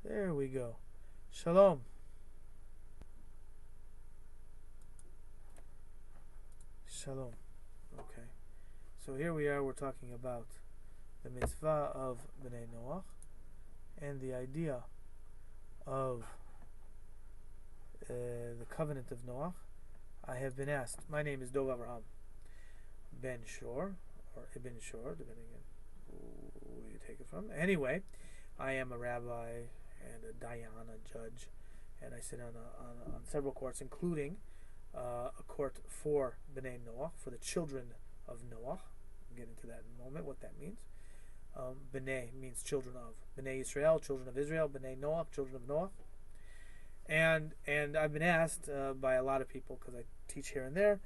There we go. Shalom. Shalom. Okay. So here we are. We're talking about the mitzvah of Bnei Noach and the idea of the covenant of Noach. I have been asked. My name is Dov Avraham Ben-Shorr or Ibn Shor, depending on where you take it from. Anyway, I am a rabbi and a dayan, a judge, and I sit on several courts, including a court for Bnei Noach, for the children of Noach. We'll get into that in a moment, what that means. Bnei means children of. Bnei Israel, children of Israel. Bnei Noach, children of Noach. And I've been asked by a lot of people, because I teach here and there,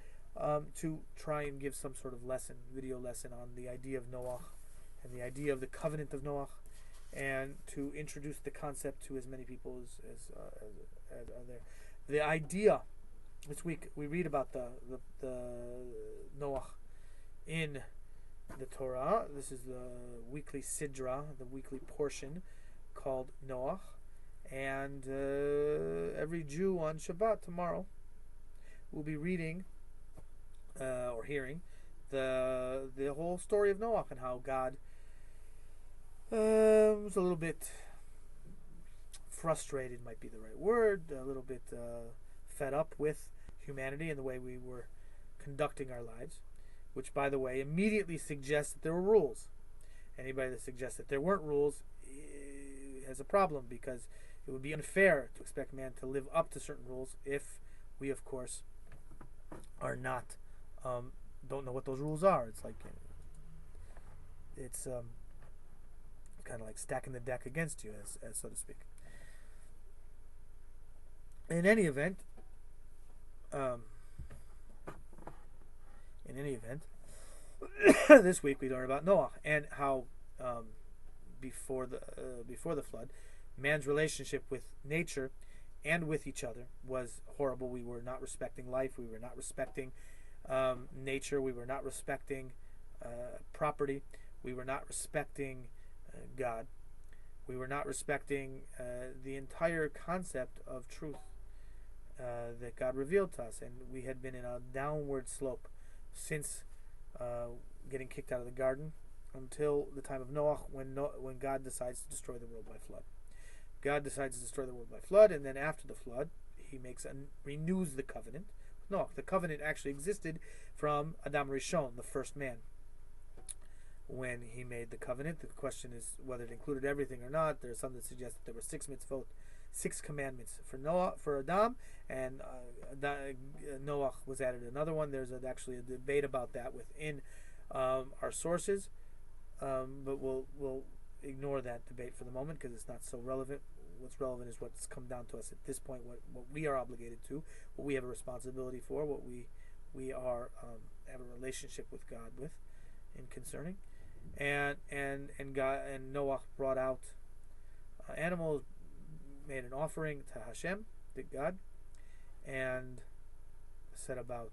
to try and give some sort of lesson, video lesson on the idea of Noach and the idea of the covenant of Noach, and to introduce the concept to as many people as are there. The idea, this week we read about the Noach in the Torah. This is the weekly Sidra, the weekly portion called Noach. And every Jew on Shabbat tomorrow will be reading or hearing the whole story of Noach and how God was a little bit frustrated, might be the right word, a little bit fed up with humanity and the way we were conducting our lives, which, by the way, immediately suggests that there were rules. Anybody that suggests that there weren't rules has a problem, because it would be unfair to expect man to live up to certain rules if we, of course, are not, don't know what those rules are. It's like, it's kind of like stacking the deck against you, as so to speak. In any event, this week we learn about Noah and how before the flood, man's relationship with nature and with each other was horrible. We were not respecting life. We were not respecting nature. We were not respecting property. We were not respecting God. We were not respecting the entire concept of truth that God revealed to us. And we had been in a downward slope since getting kicked out of the garden until the time of Noah, when God decides to destroy the world by flood. God decides to destroy the world by flood, and then after the flood, he renews the covenant. No, the covenant actually existed from Adam Rishon, the first man, when he made the covenant. The question is whether it included everything or not. There's some that suggest that there were 6 mitzvot, 6 commandments for Adam, and Noah was added another one. There's actually a debate about that within our sources, but we'll ignore that debate for the moment because it's not so relevant. What's relevant is what's come down to us at this point, what we are obligated to, what we have a responsibility for, what we are have a relationship with God with, in concerning, and God and Noah brought out animals, made an offering to Hashem, to God, and set about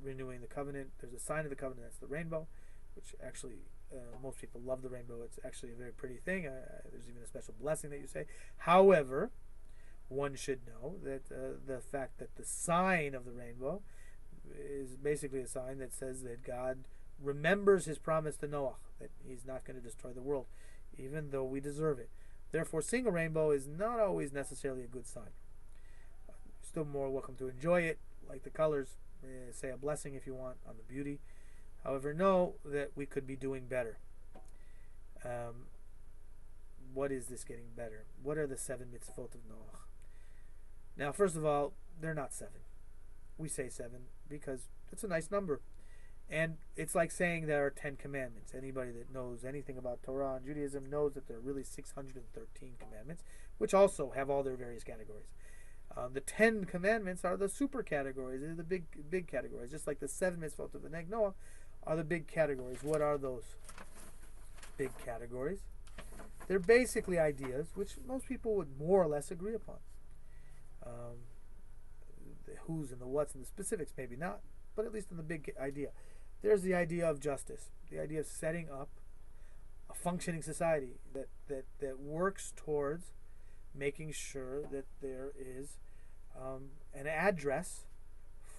renewing the covenant. There's a sign of the covenant, that's the rainbow, which actually most people love the rainbow. It's actually a very pretty thing. There's even a special blessing that you say. However, one should know that the fact that the sign of the rainbow is basically a sign that says that God remembers his promise to Noah, that he's not going to destroy the world, even though we deserve it. Therefore, seeing a rainbow is not always necessarily a good sign. Still more welcome to enjoy it, like the colors. Say a blessing if you want on the beauty. However, know that we could be doing better. What is this getting better? What are the 7 mitzvot of Noach? Now, first of all, they're not 7. We say 7 because it's a nice number. And it's like saying there are 10 commandments. Anybody that knows anything about Torah and Judaism knows that there are really 613 commandments, which also have all their various categories. The 10 commandments are the super categories. They're the big categories. Just like the 7 mitzvot of the Bnei Noach are the big categories. What are those big categories? They're basically ideas which most people would more or less agree upon. The who's and the what's and the specifics maybe not, but at least in the big idea. There's the idea of justice, the idea of setting up a functioning society that works towards making sure that there is an address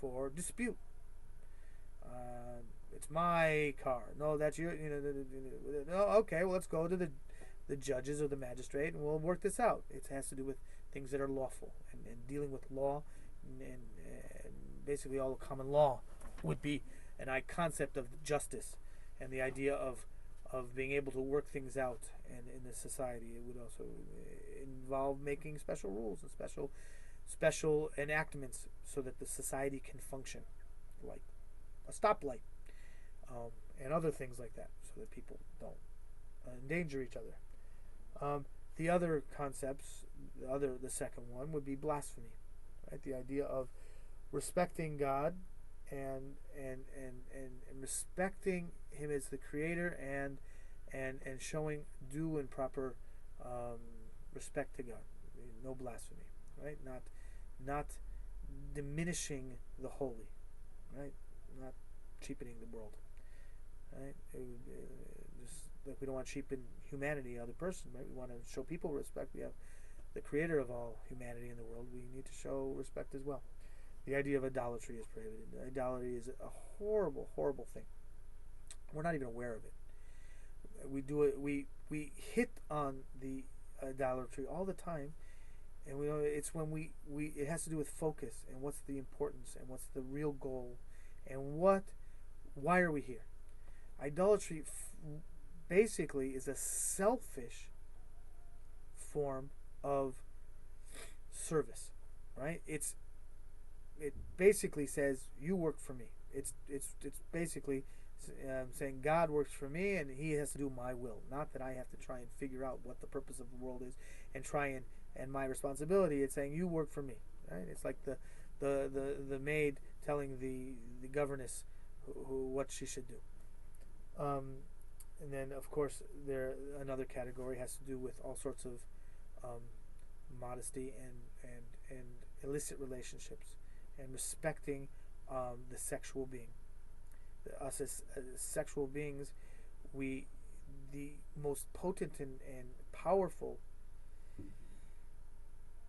for dispute. It's my car. No, that's your. No, okay. Well, let's go to the judges or the magistrate, and we'll work this out. It has to do with things that are lawful and dealing with law, and basically all the common law would be an concept of justice and the idea of being able to work things out. And in this society, it would also involve making special rules and special enactments so that the society can function, like a stoplight, and other things like that, so that people don't endanger each other. The other concepts, the second one would be blasphemy, right? The idea of respecting God and respecting Him as the Creator and showing due and proper respect to God. No blasphemy, right? Not diminishing the holy, right? Not cheapening the world, right? Just like we don't want to cheapen humanity, other person, right? We want to show people respect. We have the Creator of all humanity in the world. We need to show respect as well. The idea of idolatry is prohibited. Idolatry is a horrible, horrible thing. We're not even aware of it. We do it. We hit on the idolatry all the time, and we know it's when we it has to do with focus and what's the importance and what's the real goal, and why are we here? Idolatry basically is a selfish form of service, right? It basically says you work for me. It's basically saying God works for me and He has to do my will, not that I have to try and figure out what the purpose of the world is and try and my responsibility. It's saying you work for me, right? It's like the maid telling the governess who what she should do. And then of course another category has to do with all sorts of modesty and illicit relationships and respecting the sexual being. Us as sexual beings, the most potent and powerful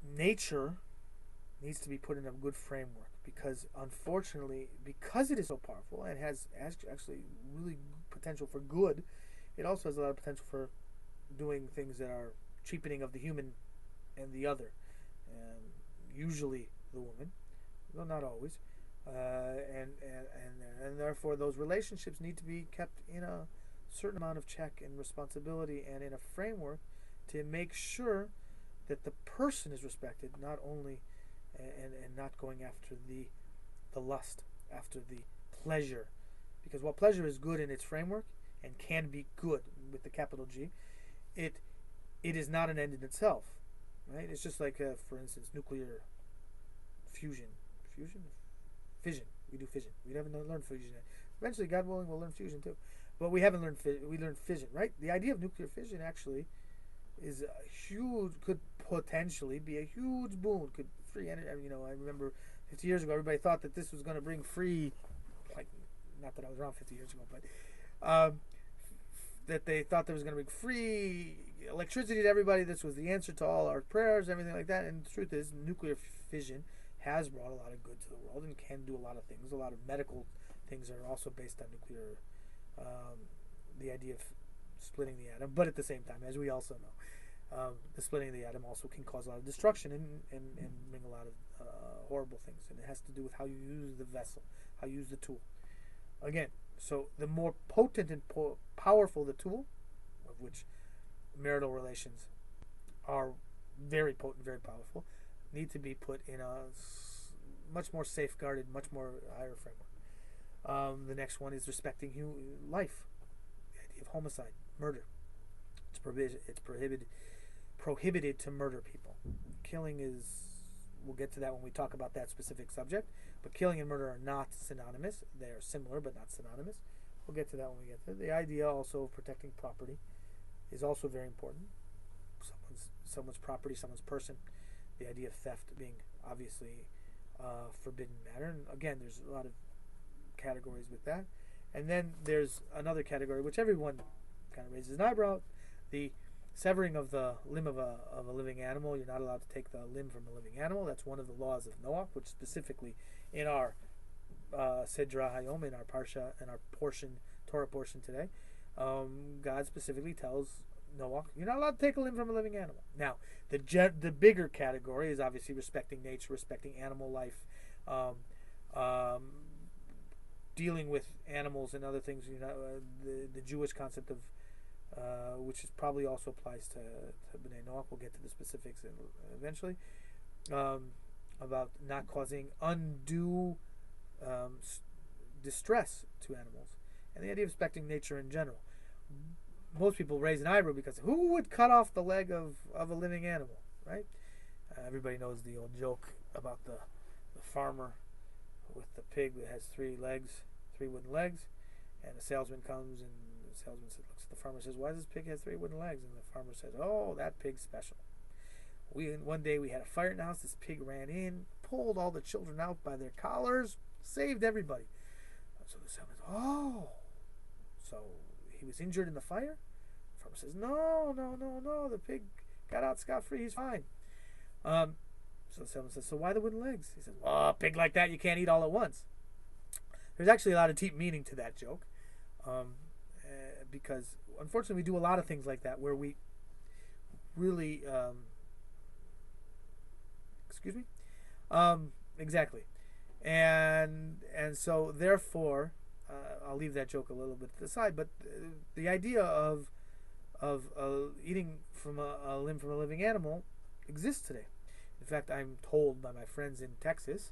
nature needs to be put in a good framework, because unfortunately, because it is so powerful and has actually really potential for good, it also has a lot of potential for doing things that are cheapening of the human and the other, usually the woman, though not always. And therefore those relationships need to be kept in a certain amount of check and responsibility and in a framework to make sure that the person is respected, not only and not going after the lust, after the pleasure, because while pleasure is good in its framework and can be good with the capital G, it is not an end in itself, right? It's just like for instance nuclear fission. We do fission. We haven't learned fusion yet. Eventually, God willing, we'll learn fusion too. But we haven't learned we learned fission, right? The idea of nuclear fission actually is could potentially be a huge boon. Could free energy. I remember 50 years ago, everybody thought that this was going to bring free, like, not that I was around 50 years ago, but that they thought there was going to bring free electricity to everybody. This was the answer to all our prayers, everything like that. And the truth is, nuclear fission has brought a lot of good to the world and can do a lot of things. A lot of medical things are also based on nuclear, the idea of splitting the atom. But at the same time, as we also know, the splitting of the atom also can cause a lot of destruction and bring a lot of horrible things. And it has to do with how you use the vessel, how you use the tool. Again, so the more potent and powerful the tool, of which marital relations are very potent, very powerful, need to be put in a much more safeguarded, much more higher framework. The next one is respecting life. The idea of homicide, murder. It's prohibited to murder people. Killing is, we'll get to that when we talk about that specific subject, but killing and murder are not synonymous. They are similar, but not synonymous. We'll get to that when we get to it. The idea also of protecting property is also very important. Someone's property, someone's person. The idea of theft being obviously forbidden matter. And again, there's a lot of categories with that. And then there's another category which everyone kind of raises an eyebrow. The severing of the limb of a living animal. You're not allowed to take the limb from a living animal. That's one of the laws of Noach, which specifically in our Sidra Hayom, in our Parsha, in our portion, Torah portion today, God specifically tells Noach, you're not allowed to take a limb from a living animal. Now, the bigger category is obviously respecting nature, respecting animal life, dealing with animals and other things. The Jewish concept of which is probably also applies to Bnei Noach. We'll get to the specifics eventually, about not causing undue distress to animals, and the idea of respecting nature in general. Most people raise an eyebrow because who would cut off the leg of a living animal, right? Everybody knows the old joke about the farmer with the pig that has 3 wooden legs, and the salesman comes and the salesman looks at the farmer and says, "Why does this pig have 3 wooden legs?" And the farmer says, "Oh, that pig's special. One day we had a fire in the house. This pig ran in, pulled all the children out by their collars, saved everybody." So the salesman says, "Oh, so he was injured in the fire?" The farmer says, No. The pig got out scot-free. He's fine." So the salesman says, "So why the wooden legs?" He says, "Well, a pig like that you can't eat all at once." There's actually a lot of deep meaning to that joke, because unfortunately we do a lot of things like that where we really exactly, and so therefore I'll leave that joke a little bit to the side, but the idea of eating from a limb from a living animal exists today. In fact, I'm told by my friends in Texas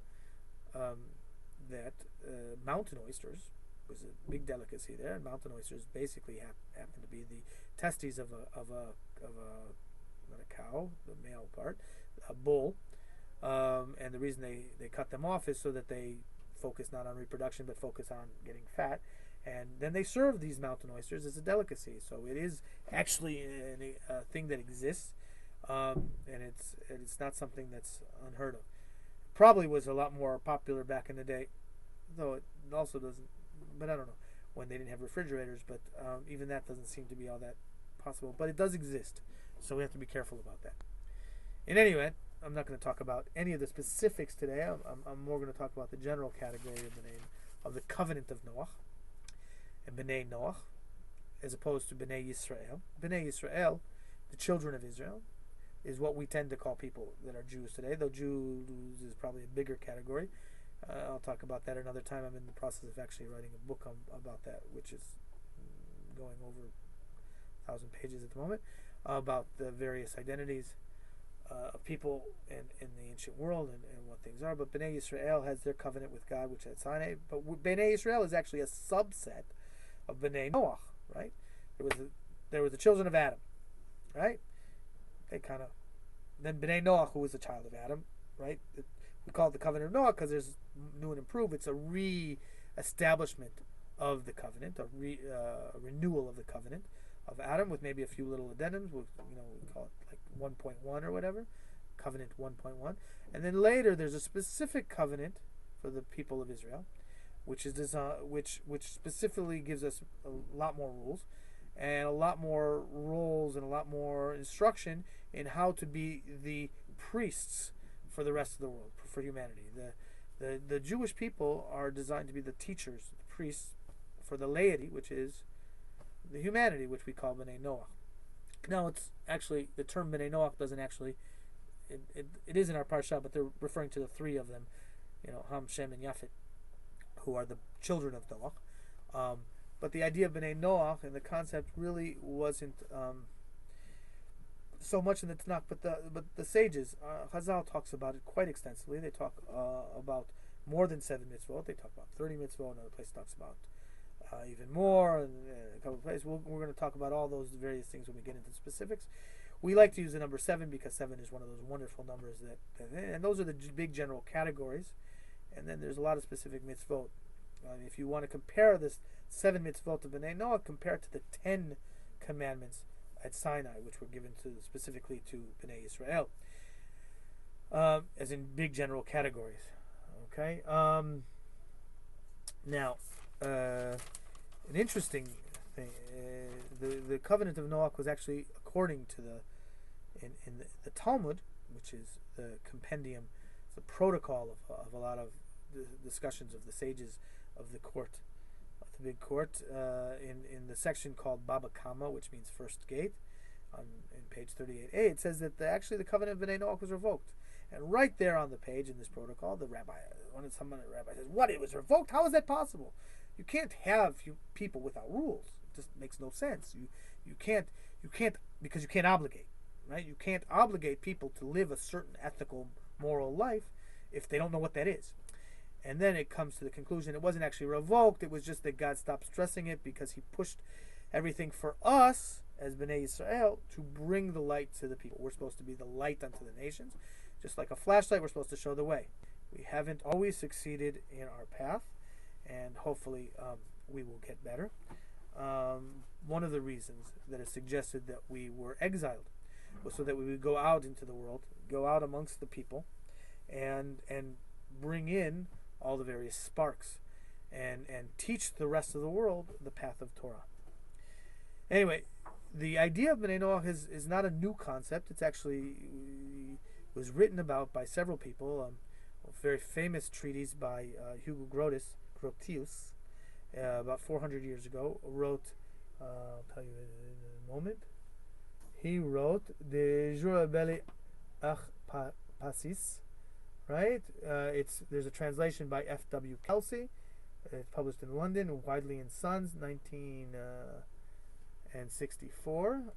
that mountain oysters was a big delicacy there, and mountain oysters basically happen to be the testes of a not a cow, the male part, a bull, and the reason they cut them off is so that they focus not on reproduction but focus on getting fat, and then they serve these mountain oysters as a delicacy. So it is actually a thing that exists, and it's not something that's unheard of. Probably was a lot more popular back in the day, though it also doesn't. But I don't know when they didn't have refrigerators. But even that doesn't seem to be all that possible. But it does exist, so we have to be careful about that. In any event, I'm not going to talk about any of the specifics today. I'm more going to talk about the general category of the covenant of Noach and Bnei Noach, as opposed to Bnei Yisrael. Bnei Yisrael, the children of Israel, is what we tend to call people that are Jews today, though Jews is probably a bigger category. I'll talk about that another time. I'm in the process of actually writing a book about that, which is going over 1,000 pages at the moment, about the various identities of people in the ancient world and what things are. But Bnei Yisrael has their covenant with God, which at Sinai. But Bnei Yisrael is actually a subset of Bnei Noach, right? There was the children of Adam, right? They kind of, then Bnei Noach, who was a child of Adam, right? We call it the covenant of Noach because there's new and improved. It's a re-establishment of the covenant, a renewal of the covenant of Adam with maybe a few little addendums. We call it like 1.1 or whatever, covenant 1.1. And then later there's a specific covenant for the people of Israel, which is which specifically gives us a lot more rules and a lot more roles and a lot more instruction in how to be the priests for the rest of the world, for humanity. The Jewish people are designed to be the teachers, the priests for the laity, which is the humanity, which we call Bnei Noach. Now, it's actually, the term Bnei Noach doesn't actually, it is in our parsha, but they're referring to the 3 of them, Ham, Shem, and Yafet, who are the children of Noach. But the idea of Bnei Noach and the concept really wasn't so much in the Tanakh, but the sages, Chazal talks about it quite extensively. They talk about more than 7 mitzvot. They talk about 30 mitzvot. Another place talks about even more, and a couple of places. We're going to talk about all those various things when we get into the specifics. We like to use the number 7 because 7 is one of those wonderful numbers and those are the big general categories. And then there's a lot of specific mitzvot. If you want to compare this 7 mitzvot of Bnei Noach, compare it to the 10 commandments at Sinai, which were given specifically to Bnei Israel, as in big general categories. Okay. Now, an interesting thing the covenant of Noach was actually according to in the Talmud, which is the compendium, the protocol of a lot of the discussions of the sages of the court, of the big court, in the section called Baba Kama, which means first gate, in page 38a, it says that actually the covenant of Bnei Noach was revoked. And right there on the page in this protocol, the rabbi says, "What? It was revoked? How is that possible? You can't have people without rules. It just makes no sense. You can't because you can't obligate, right? You can't obligate people to live a certain ethical, moral life if they don't know what that is." And then it comes to the conclusion it wasn't actually revoked. It was just that God stopped stressing it because He pushed everything for us as Bnei Yisrael to bring the light to the people. We're supposed to be the light unto the nations. Just like a flashlight, we're supposed to show the way. We haven't always succeeded in our path, and hopefully we will get better. One of the reasons that is suggested that we were exiled was so that we would go out into the world, go out amongst the people, and bring in all the various sparks, and teach the rest of the world the path of Torah. Anyway, the idea of Bnei Noach is not a new concept. It's actually was written about by several people. A very famous treatise by Hugo Grotius, about 400 years ago, wrote, I'll tell you in a moment, he wrote De Jura Belli Ach Pasis, right? There's a translation by F.W. Kelsey. It's published in London, Widely and Sons, 1964.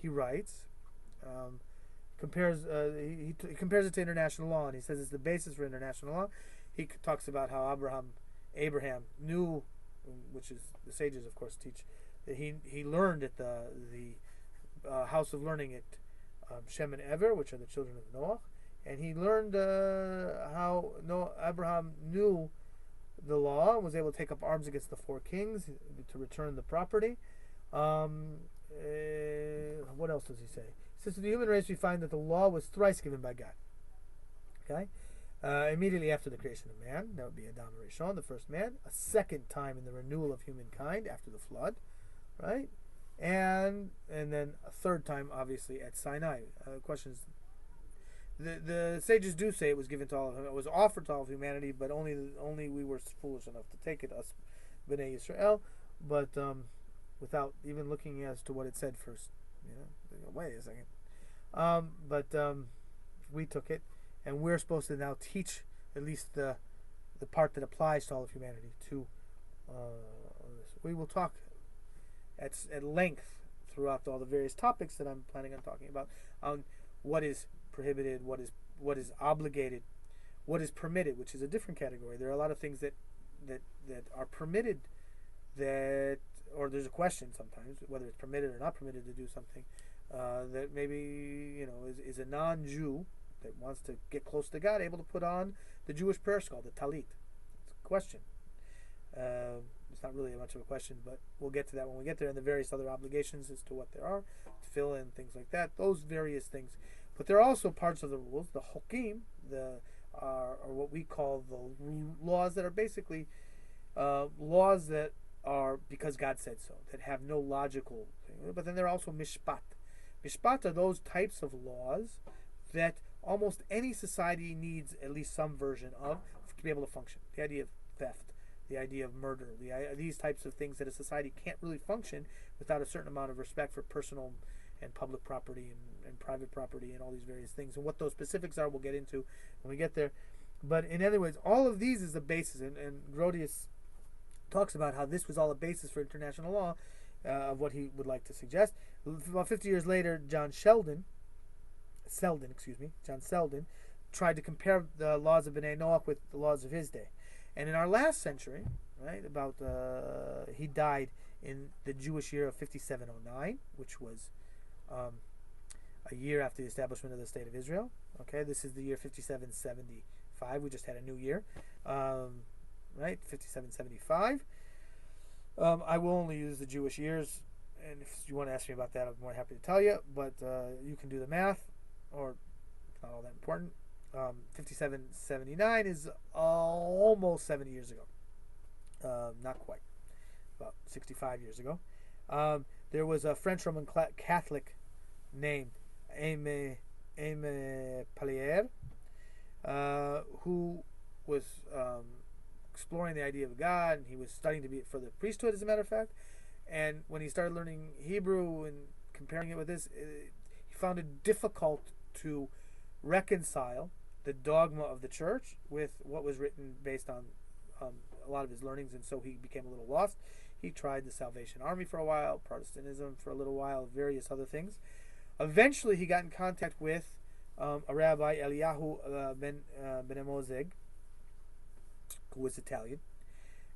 He writes, compares he compares it to international law, and he says it's the basis for international law. He talks about how Abraham knew, which is the sages of course teach, that he learned at the house of learning at Shem and Ever, which are the children of Noah, and he learned how Abraham knew the law and was able to take up arms against the four kings to return the property. What else does he say? He says, to the human race we find that the law was thrice given by God. Okay? Immediately after the creation of man, that would be Adam Rishon, the first man. A second time in the renewal of humankind after the flood, right? And then a third time, obviously, at Sinai. Questions. The sages do say it was given to all of them. It was offered to all of humanity, but only we were foolish enough to take it, us Bnei Yisrael. But without even looking as to what it said first. Wait a second. But we took it, and we're supposed to now teach at least the part that applies to all of humanity to this. We will talk at length throughout all the various topics that I'm planning on talking about on what is prohibited, what is obligated, what is permitted, which is a different category. There are a lot of things that are permitted, or there's a question sometimes whether it's permitted or not permitted to do something that maybe is a non-Jew that wants to get close to God able to put on the Jewish prayer skull, the talit. It's a question. It's not really much of a question, but we'll get to that when we get there, and the various other obligations as to what there are, to fill in things like that, those various things. But there are also parts of the rules, the hokim, are what we call the laws that are basically laws that are because God said so, that have no logical thing. But then there are also mishpat. Mishpat are those types of laws that almost any society needs at least some version of to be able to function. The idea of theft, the idea of murder, these types of things that a society can't really function without a certain amount of respect for personal and public property and private property and all these various things. And what those specifics are, we'll get into when we get there. But in other words, all of these is the basis. And Grotius talks about how this was all a basis for international law of what he would like to suggest. About 50 years later, John Selden tried to compare the laws of Bnei Noach with the laws of his day. And in our last century, right, he died in the Jewish year of 5709, which was a year after the establishment of the State of Israel. Okay, this is the year 5775. We just had a new year, right? 5775. I will only use the Jewish years, and if you want to ask me about that, I'm more happy to tell you. But you can do the math, or it's not all that important. 5779 is almost 70 years ago. Not quite. About 65 years ago. There was a French Roman Catholic named Aimé Palier, who was exploring the idea of God, and he was studying to be for the priesthood, as a matter of fact. And when he started learning Hebrew and comparing it with this, he found it difficult to reconcile the dogma of the church with what was written based on a lot of his learnings, and so he became a little lost. He tried the Salvation Army for a while, Protestantism for a little while, various other things. Eventually, he got in contact with a rabbi, Eliyahu Ben-Mozeg, who was Italian,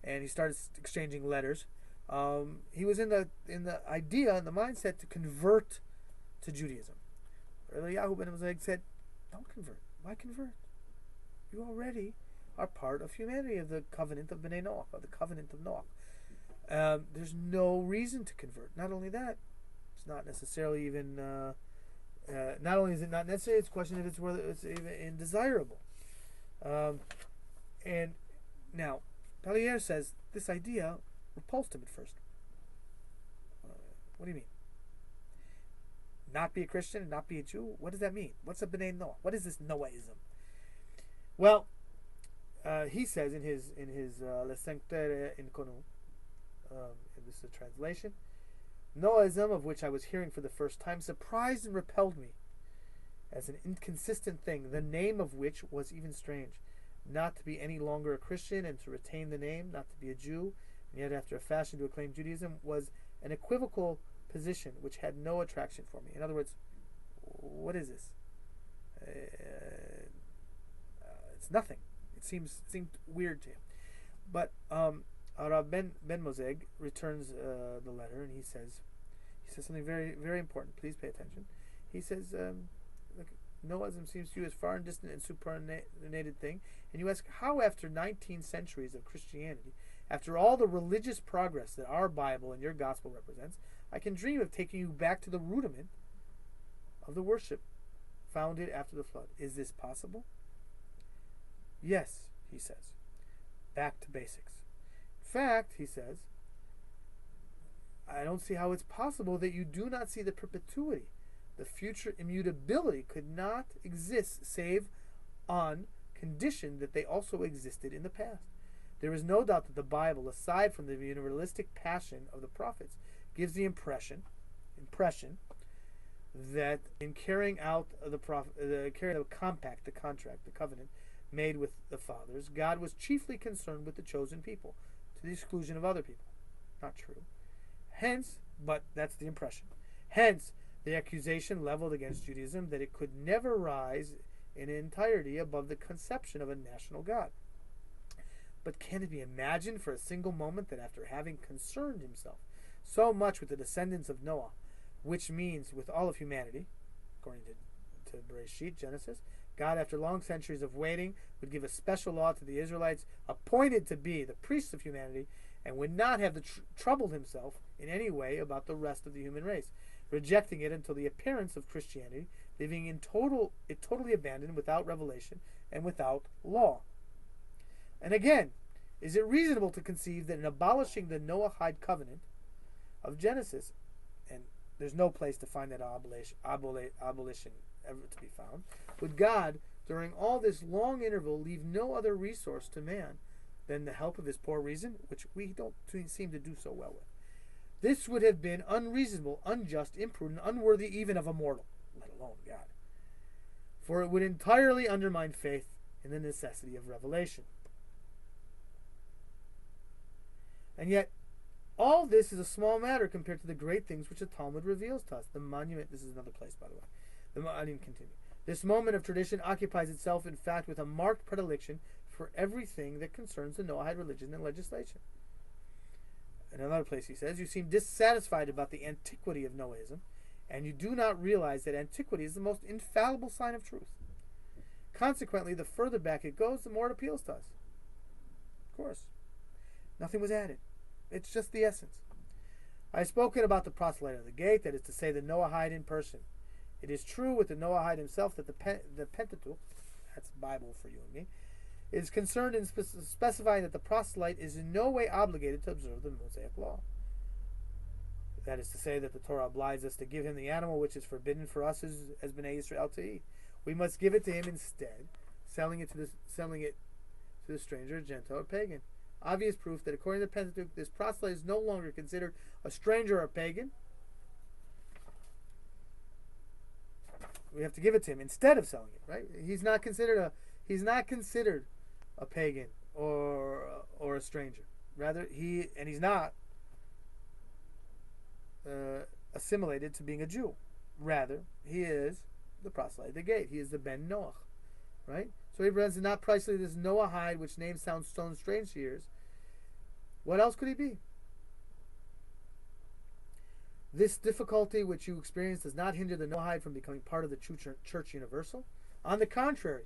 and he started exchanging letters. He was in the idea and the mindset to convert to Judaism. Eliyahu Ben-Mozeg said, "Don't convert. Why convert? You already are part of humanity, of the covenant of Bnei Noach, of the covenant of Noach. There's no reason to convert. Not only that, it's not necessarily even. Not only is it not necessary, it's a question if it's whether it's even desirable." And now, Palier says this idea repulsed him at first. What do you mean? Not be a Christian and not be a Jew? What does that mean? What's a Bnei Noach? What is this Noahism? Well, he says in his Le Sanctere Inconu, this is a translation, Noahism, of which I was hearing for the first time, surprised and repelled me as an inconsistent thing, the name of which was even strange. Not to be any longer a Christian and to retain the name, not to be a Jew, and yet after a fashion to acclaim Judaism, was an equivocal position which had no attraction for me. In other words, what is this? It's nothing. It seemed weird to him. But Rav Ben-Mozeg returns the letter, and he says something very, very important. Please pay attention. He says, look, Noahism seems to you as far and distant and supernated thing, and you ask how, after 19 centuries of Christianity, after all the religious progress that our Bible and your gospel represents, I can dream of taking you back to the rudiment of the worship founded after the flood. Is this possible? Yes, he says. Back to basics. In fact, he says, I don't see how it's possible that you do not see the perpetuity, the future immutability could not exist save on condition that they also existed in the past. There is no doubt that the Bible, aside from the universalistic passion of the prophets, gives the impression that in carrying out the compact, the contract, the covenant made with the fathers, God was chiefly concerned with the chosen people, to the exclusion of other people. Not true. Hence, but that's the impression. Hence, the accusation leveled against Judaism that it could never rise in entirety above the conception of a national God. But can it be imagined for a single moment that after having concerned himself so much with the descendants of Noah, which means with all of humanity, according to Bereshit, Genesis, God, after long centuries of waiting, would give a special law to the Israelites appointed to be the priests of humanity, and would not have troubled himself in any way about the rest of the human race, rejecting it until the appearance of Christianity, leaving it totally abandoned, without revelation and without law. And again, is it reasonable to conceive that in abolishing the Noahide covenant of Genesis, and there's no place to find that abolition ever to be found, would God, during all this long interval, leave no other resource to man than the help of his poor reason, which we don't seem to do so well with? This would have been unreasonable, unjust, imprudent, unworthy even of a mortal, let alone God. For it would entirely undermine faith in the necessity of revelation. And yet, all this is a small matter compared to the great things which the Talmud reveals to us. The monument, this is another place, by the way. I didn't continue. This moment of tradition occupies itself, in fact, with a marked predilection for everything that concerns the Noahide religion and legislation. In another place he says, you seem dissatisfied about the antiquity of Noahism, and you do not realize that antiquity is the most infallible sign of truth. Consequently, the further back it goes, the more it appeals to us. Of course. Nothing was added. It's just the essence. I have spoken about the proselyte of the gate, that is to say, the Noahide in person. It is true with the Noahide himself that the Pentateuch, that's Bible for you and me, is concerned in specifying that the proselyte is in no way obligated to observe the Mosaic law. That is to say that the Torah obliges us to give him the animal which is forbidden for us as Bnei Yisrael to eat. We must give it to him instead, selling it to the stranger, Gentile, or pagan. Obvious proof that according to the Pentateuch, this proselyte is no longer considered a stranger or a pagan. We have to give it to him instead of selling it, right? He's not considered a pagan or a stranger. Rather, he's not assimilated to being a Jew. Rather, he is the proselyte of the gate. He is the Ben Noach, right? So he represents not precisely this Noahide, which name sounds so strange to ears. What else could he be? This difficulty which you experience does not hinder the Noahide from becoming part of the church universal. On the contrary,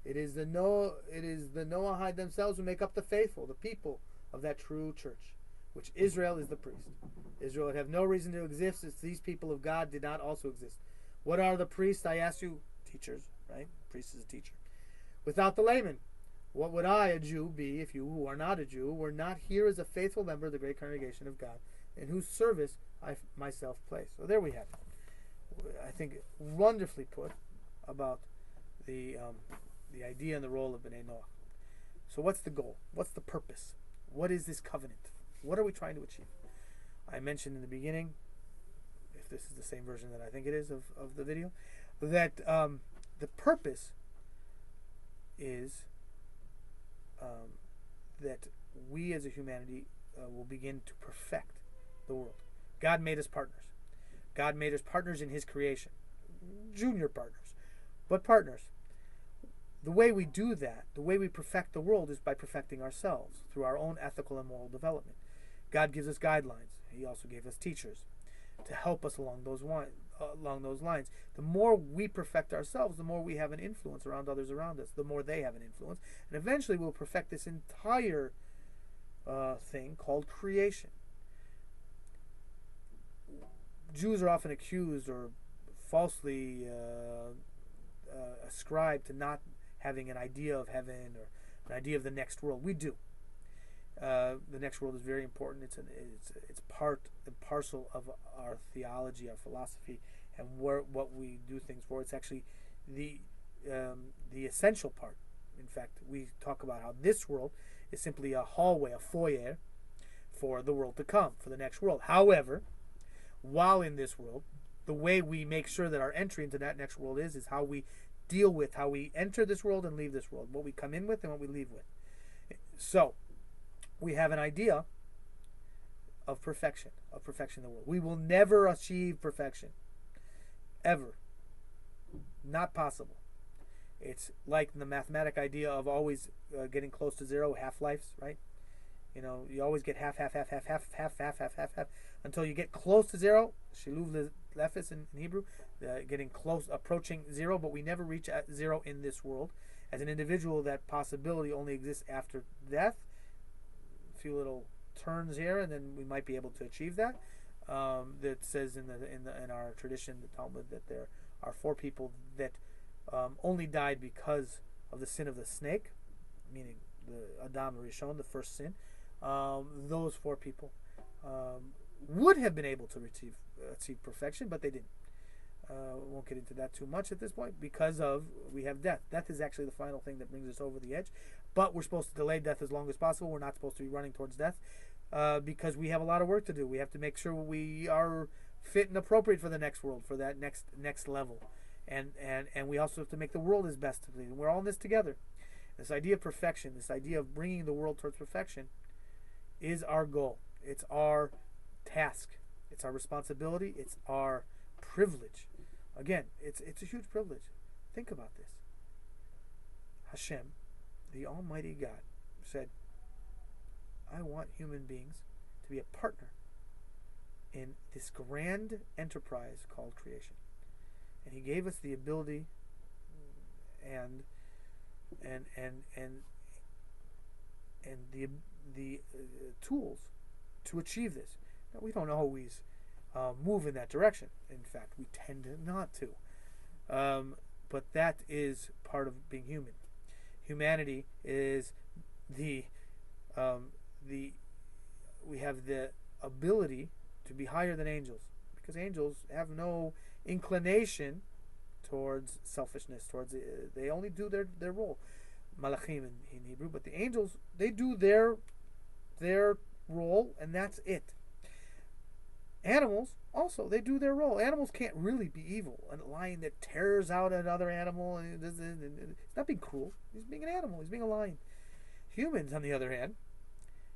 it is the Noahide themselves who make up the faithful, the people of that true church, which Israel is the priest. Israel would have no reason to exist if these people of God did not also exist. What are the priests? I ask you, teachers, right? Priest is a teacher. Without the layman, what would I, a Jew, be if you, who are not a Jew, were not here as a faithful member of the great congregation of God, in whose service I myself place? So there we have it. I think wonderfully put about the idea and the role of Bnei Noach. So what's the goal? What's the purpose? What is this covenant? What are we trying to achieve? I mentioned in the beginning, if this is the same version that I think it is of the video, that the purpose is that we as a humanity will begin to perfect the world. God made us partners. God made us partners in his creation. Junior partners, but partners. The way we do that, the way we perfect the world, is by perfecting ourselves through our own ethical and moral development. God gives us guidelines. He also gave us teachers to help us along those lines. The more we perfect ourselves, the more we have an influence around others around us, the more they have an influence. And eventually we'll perfect this entire thing called creation. Jews are often accused or falsely ascribed to not having an idea of heaven or an idea of the next world. We do. The next world is very important. It's part and parcel of our theology, our philosophy, and what we do things for. It's actually the essential part. In fact, we talk about how this world is simply a hallway, a foyer for the world to come, for the next world. However, while in this world, the way we make sure that our entry into that next world is how we deal with how we enter this world and leave this world, what we come in with and what we leave with. So we have an idea of perfection in the world. We will never achieve perfection, ever. Not possible. It's like the mathematic idea of always getting close to zero, half-lives, right? You know, you always get half, until you get close to zero. Shiluv lefis in Hebrew, getting close, approaching zero, but we never reach at zero in this world. As an individual, that possibility only exists after death. A few little turns here, and then we might be able to achieve that. That says in our tradition, the Talmud, that there are 4 people that only died because of the sin of the snake, meaning the Adam Rishon, the first sin. Those 4 people would have been able to achieve perfection, but they didn't. We won't get into that too much at this point because we have death. Death is actually the final thing that brings us over the edge, but we're supposed to delay death as long as possible. We're not supposed to be running towards death because we have a lot of work to do. We have to make sure we are fit and appropriate for the next world, for that next level, and we also have to make the world as best to be. And we're all in this together. This idea of perfection, this idea of bringing the world towards perfection, is our goal. It's our task. It's our responsibility. It's our privilege. Again, it's a huge privilege. Think about this. Hashem, the Almighty God, said, I want human beings to be a partner in this grand enterprise called creation. And he gave us the ability and the tools to achieve this. Now, we don't always move in that direction. In fact, we tend not to. But that is part of being human. Humanity is we have the ability to be higher than angels, because angels have no inclination towards selfishness. Towards they only do their role, malachim in Hebrew. But the angels, they do their role, and that's it. Animals also, they do their role. Animals can't really be evil. A lion that tears out another animal, he's not being cruel. He's being an animal. He's being a lion. Humans, on the other hand,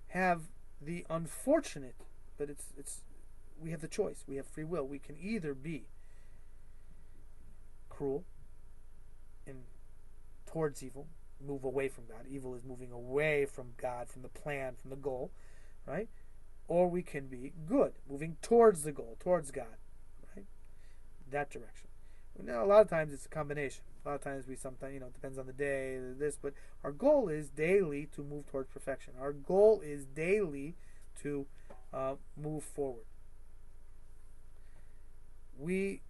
have the unfortunate, but it's we have the choice. We have free will. We can either be cruel and towards evil, move away from God. Evil is moving away from God, from the plan, from the goal, right? Or we can be good, moving towards the goal, towards God, right? That direction. Now, a lot of times it's a combination. A lot of times sometimes, it depends on the day, but our goal is daily to move towards perfection. Our goal is daily to move forward. We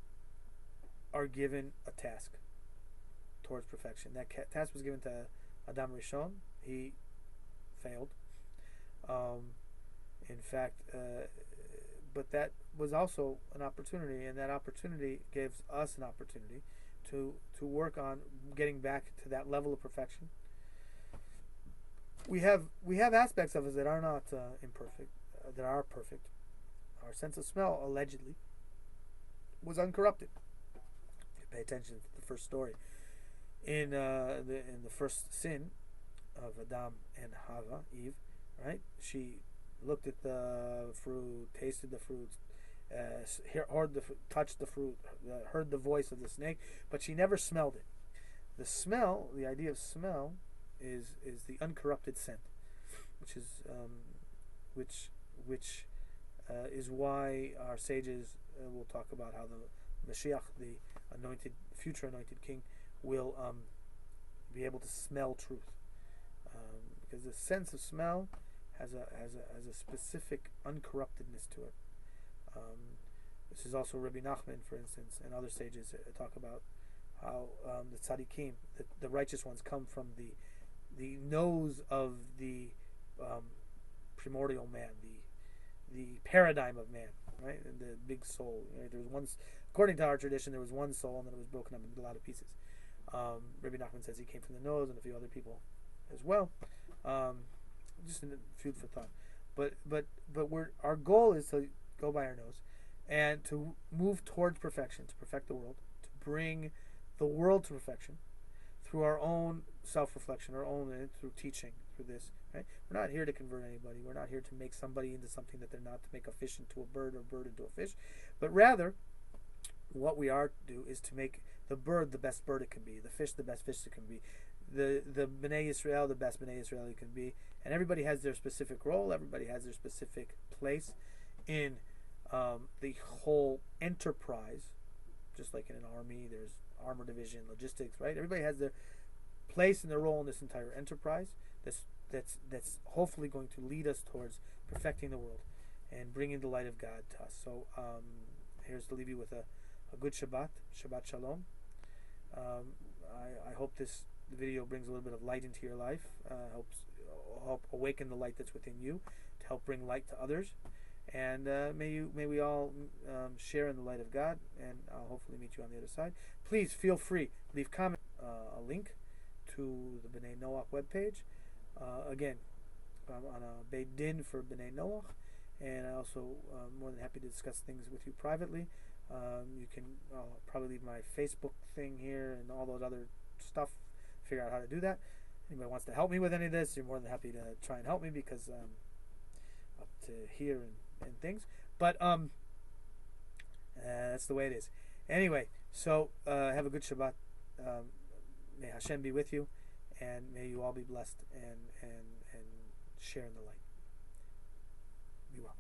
are given a task towards perfection. That task was given to Adam Rishon. He failed. In fact, but that was also an opportunity, and that opportunity gives us an opportunity to work on getting back to that level of perfection. We have aspects of us that are not imperfect, that are perfect. Our sense of smell, allegedly, was uncorrupted. If you pay attention to the first story, in the first sin of Adam and Hava, Eve, right? She looked at the fruit, tasted the fruit, touched the fruit, heard the voice of the snake, but she never smelled it. The smell, the idea of smell, is the uncorrupted scent, which is why our sages will talk about how the Mashiach, the future anointed king, will be able to smell truth, because the sense of smell has a specific uncorruptedness to it. This is also Rabbi Nachman, for instance, and other sages talk about how the tzaddikim, the righteous ones, come from the nose of the primordial man, the paradigm of man, right? And the big soul. Right? There was one, according to our tradition, there was one soul, and then it was broken up into a lot of pieces. Rabbi Nachman says he came from the nose, and a few other people as well. Just in food for thought. But our goal is to go by our nose and to move towards perfection, to perfect the world, to bring the world to perfection through our own self-reflection, through teaching, through this. Right? We're not here to convert anybody. We're not here to make somebody into something that they're not, to make a fish into a bird or a bird into a fish. But rather, what we are to do is to make the bird the best bird it can be, the fish the best fish it can be, the Bnei Yisrael the best Bnei Yisrael it can be. And everybody has their specific role. Everybody has their specific place in the whole enterprise. Just like in an army, there's armor division, logistics, right? Everybody has their place and their role in this entire enterprise. That's hopefully going to lead us towards perfecting the world and bringing the light of God to us. So here's to leave you with a good Shabbat Shalom. I hope this video brings a little bit of light into your life. Help awaken the light that's within you, to help bring light to others, and may we all share in the light of God. And I'll hopefully meet you on the other side. Please feel free, leave comment, a link to the B'nai Noach webpage. Again, I'm on a Beit Din for B'nai Noach, and I also more than happy to discuss things with you privately. You can probably leave my Facebook thing here and all those other stuff. Figure out how to do that. Anybody wants to help me with any of this, you're more than happy to try and help me, because up to here and things. But that's the way it is. Anyway, so have a good Shabbat. May Hashem be with you, and may you all be blessed and share in the light. Be well.